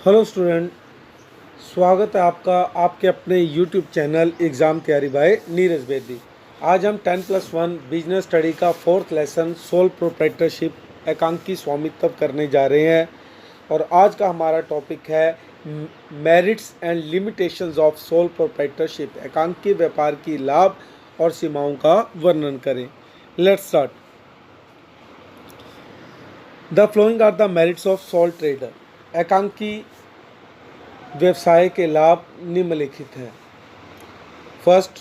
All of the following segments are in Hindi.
हेलो स्टूडेंट, स्वागत है आपका आपके अपने यूट्यूब चैनल एग्ज़ाम तैयारी बाय नीरज बेदी। आज हम 10+1 बिजनेस स्टडी का फोर्थ लेसन सोल प्रोप्राइटरशिप एकांकी स्वामित्व करने जा रहे हैं। और आज का हमारा टॉपिक है merits and limitations of sole proprietorship, एकांकी व्यापार की लाभ और सीमाओं का वर्णन करें। Let's start. The following are the merits of sole trader. एकांकी व्यवसाय के लाभ निम्नलिखित हैं। फर्स्ट,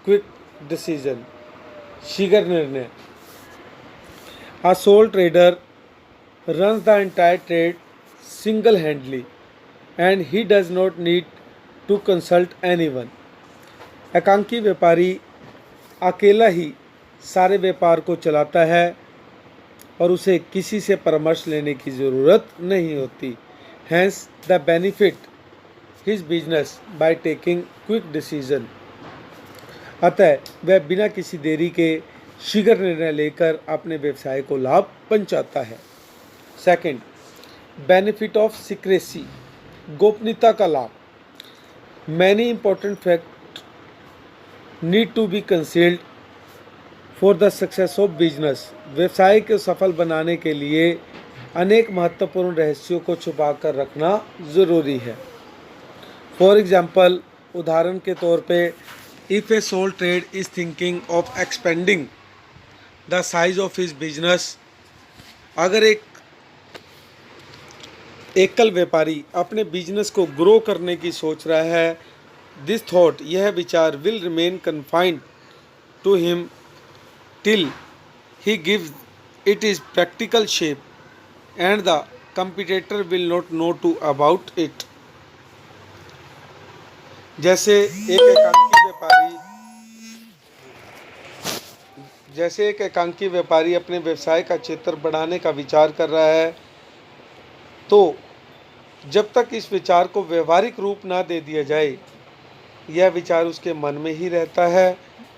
क्विक डिसीजन, शीघ्र निर्णय। A soul trader runs the entire trade single handedly and he does not need to consult anyone. एकांकी व्यापारी अकेला ही सारे व्यापार को चलाता है और उसे किसी से परामर्श लेने की ज़रूरत नहीं होती। Hence the benefit his business by taking quick decision. अतः वह बिना किसी देरी के शीघ्र निर्णय लेकर अपने व्यवसाय को लाभ पहुंचाता है। सेकंड, बेनिफिट ऑफ सीक्रेसी, गोपनीयता का लाभ। Many important fact need to be concealed for the success of business. व्यवसाय को सफल बनाने के लिए अनेक महत्वपूर्ण रहस्यों को छुपा कर रखना ज़रूरी है। फॉर एग्जाम्पल, उदाहरण के तौर पे, if a sole trade is thinking of expanding the size of his business. अगर एक एकल व्यापारी अपने बिजनेस को ग्रो करने की सोच रहा है, दिस थॉट, यह विचार, will remain confined to him till he gives it is practical shape and the competitor will not know to about it. जैसे एक एकांकी व्यापारी अपने व्यवसाय का क्षेत्र बढ़ाने का विचार कर रहा है, तो जब तक इस विचार को व्यवहारिक रूप ना दे दिया जाए, यह विचार उसके मन में ही रहता है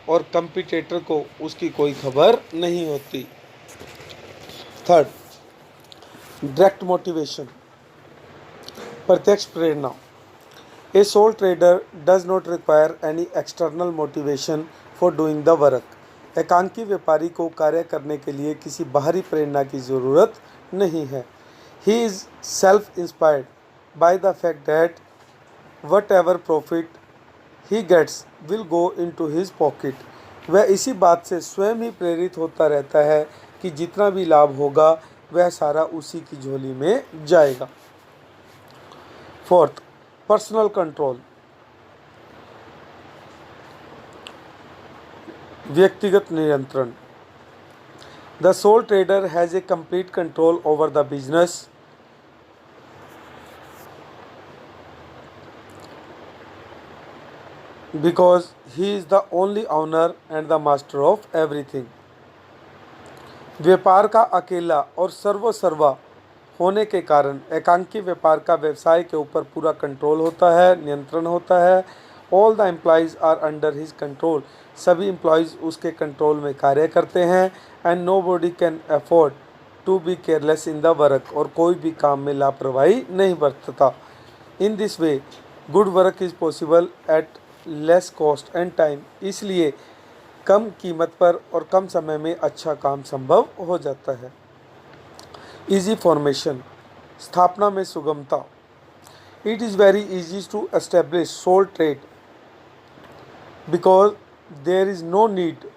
और कंपटीटर को उसकी कोई खबर नहीं होती। थर्ड, डायरेक्ट मोटिवेशन, प्रत्यक्ष प्रेरणा। A sole trader does not require any external motivation for doing the work. एकांकी व्यापारी को कार्य करने के लिए किसी बाहरी प्रेरणा की ज़रूरत नहीं है। He is self inspired by the fact that whatever profit he gets will go into his pocket. वह इसी बात से स्वयं ही प्रेरित होता रहता है कि जितना भी लाभ होगा वह सारा उसी की झोली में जाएगा। फोर्थ, पर्सनल कंट्रोल, व्यक्तिगत नियंत्रण। The soul trader has a complete control over the business because he is the only owner and the master of everything. व्यापार का अकेला और सर्वसर्वा होने के कारण एकांकी व्यापार का व्यवसाय के ऊपर पूरा कंट्रोल होता है, नियंत्रण होता है। All the employees are under his control, सभी एम्प्लॉयज़ उसके कंट्रोल में कार्य करते हैं। And nobody can afford to be careless in the work, और कोई भी काम में लापरवाही नहीं बरतता। In this way good work is possible at less cost and time. इसलिए कम कीमत पर और कम समय में अच्छा काम संभव हो जाता है। इजी फॉर्मेशन, स्थापना में सुगमता। It is very easy to establish sole trade because there is no need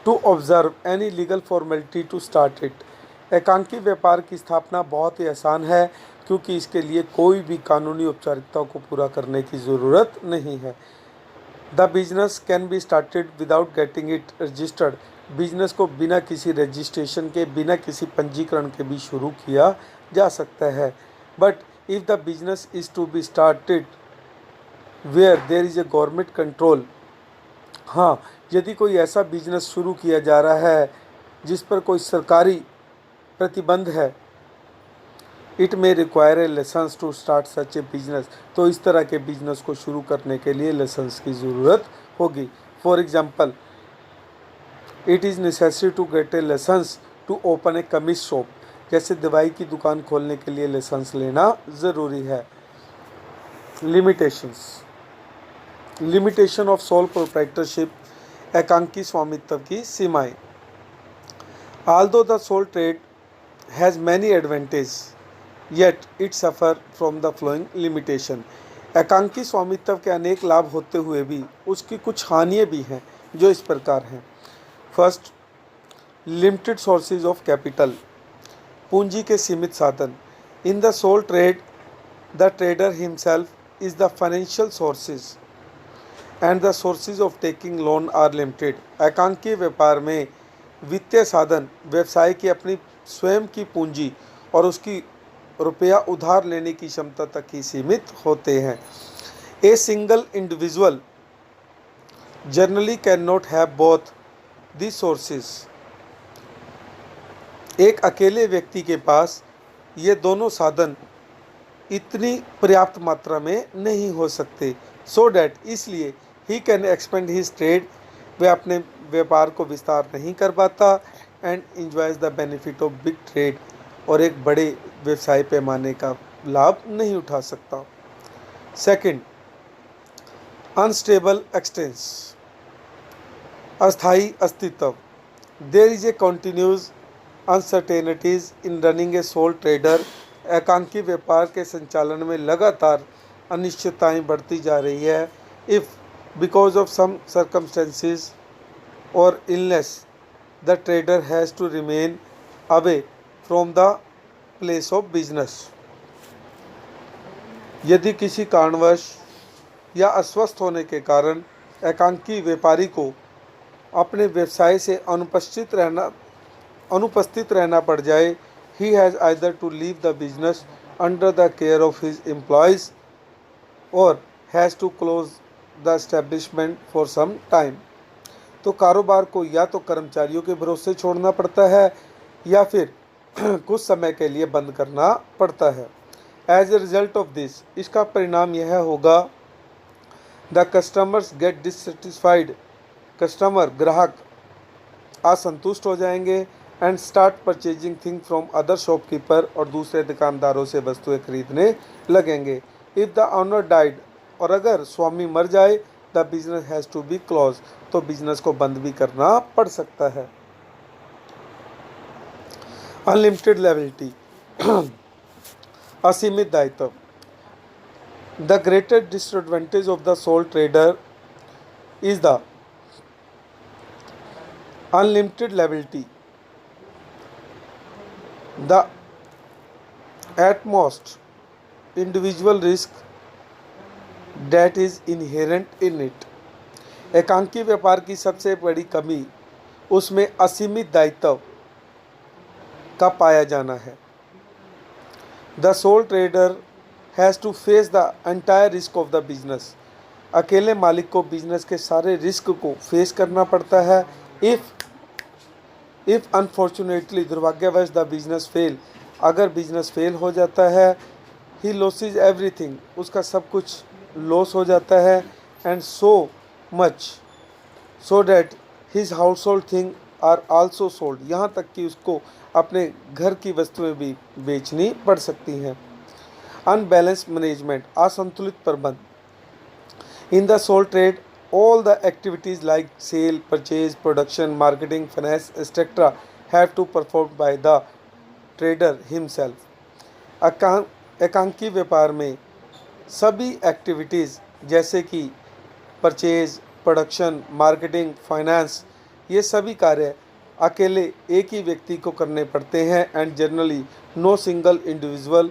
to observe any legal formality to start it. एकांकी व्यापार की स्थापना बहुत ही आसान है क्योंकि इसके लिए कोई भी कानूनी औपचारिकताओं को पूरा करने की ज़रूरत नहीं है। The business can be started without getting it registered. Business को बिना किसी रजिस्ट्रेशन के, बिना किसी पंजीकरण के भी शुरू किया जा सकता है। But if the business is to be started where there is a government control. हाँ, यदि कोई ऐसा बिजनेस शुरू किया जा रहा है जिस पर कोई सरकारी प्रतिबंध है, it may require a licence to start such a business. तो इस तरह के बिजनेस को शुरू करने के लिए लाइसेंस की ज़रूरत होगी। For example, it is necessary to get a licence to open a कमीज शॉप। जैसे दवाई की दुकान खोलने के लिए लाइसेंस लेना ज़रूरी है। लिमिटेशन ऑफ सोल प्रोप्राइटरशिप, एकांकी स्वामित्व की सीमाएं। Although the sole trade has many advantages, yet it suffer from the following limitation। एकांकी स्वामित्व के अनेक लाभ होते हुए भी उसकी कुछ हानियाँ भी हैं जो इस प्रकार हैं। First, limited sources of capital, पूंजी के सीमित साधन। In the sole trade the trader himself is the financial sources and the sources of taking loan are limited. एकांकी व्यापार में वित्तीय साधन व्यवसाय की अपनी स्वयं की पूंजी और उसकी रुपया उधार लेने की क्षमता तक ही सीमित होते हैं। A single individual generally can not have both the sources. एक अकेले व्यक्ति के पास ये दोनों साधन इतनी पर्याप्त मात्रा में नहीं हो सकते। सो डैट, इसलिए he can expand his trade, वह अपने व्यापार को विस्तार नहीं कर पाता, and enjoys the benefit of big trade, और एक बड़े व्यवसाय पैमाने का लाभ नहीं उठा सकता। सेकंड, अनस्टेबल एक्सटेंस, अस्थायी अस्तित्व। There is a continuous uncertainties in running a sole trader. एकांकी व्यापार के संचालन में लगातार अनिश्चितताएं बढ़ती जा रही है। If because of some circumstances और illness the trader has to remain away from the place of business. यदि किसी कारणवश या अस्वस्थ होने के कारण एकांकी व्यापारी को अपने व्यवसाय से अनुपस्थित रहना पड़ जाए, he has either to leave the business under the care of his employees or has to close the establishment for some time। तो कारोबार को या तो कर्मचारियों के भरोसे छोड़ना पड़ता है या फिर कुछ समय के लिए बंद करना पड़ता है। As a result of this, इसका परिणाम यह होगा, द कस्टमर्स गेट डिससेटिस्फाइड, ग्राहक असंतुष्ट हो जाएंगे, and start purchasing thing from other shopkeeper, और दूसरे दुकानदारों से वस्तुएं खरीदने लगेंगे। इफ़ द ऑनर डाइड, और अगर स्वामी मर जाए, the business has to be close, तो बिजनेस को बंद भी करना पड़ सकता है। अनलिमिटेड लायबिलिटी, असीमित दायित्व। The greatest disadvantage of the soul trader is the unlimited liability. The utmost individual risk that is inherent in it। एकांकी व्यापार की सबसे बड़ी कमी उसमें असीमित दायित्व का पाया जाना है। The sole trader has to face the entire risk of the business। अकेले मालिक को बिजनेस के सारे रिस्क को फेस करना पड़ता है। इफ़ अनफॉर्चुनेटली, दुर्भाग्यवश, द बिजनेस फेल, अगर बिजनेस फेल हो जाता है, ही लॉसेज एवरीथिंग, उसका सब कुछ लॉस हो जाता है, and so much so that his household thing are also sold, यहाँ तक कि उसको अपने घर की वस्तुएं भी बेचनी पड़ सकती हैं। अनबैलेंस मैनेजमेंट, असंतुलित प्रबंध। In the sole trade, all the activities like sale, purchase, production, marketing, finance, etc. have to performed by the trader himself। एकांकी व्यापार में सभी एक्टिविटीज़ जैसे कि परचेज, प्रोडक्शन, मार्केटिंग, फाइनेंस, ये सभी कार्य अकेले एक ही व्यक्ति को करने पड़ते हैं, and generally no single individual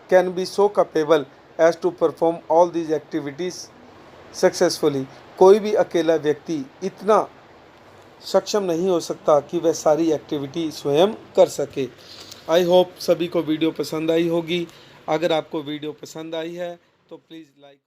can be so capable as to perform all these activities successfully. कोई भी अकेला व्यक्ति इतना सक्षम नहीं हो सकता कि वह सारी एक्टिविटी स्वयं कर सके। आई होप सभी को वीडियो पसंद आई होगी। अगर आपको वीडियो पसंद आई है तो प्लीज़ लाइक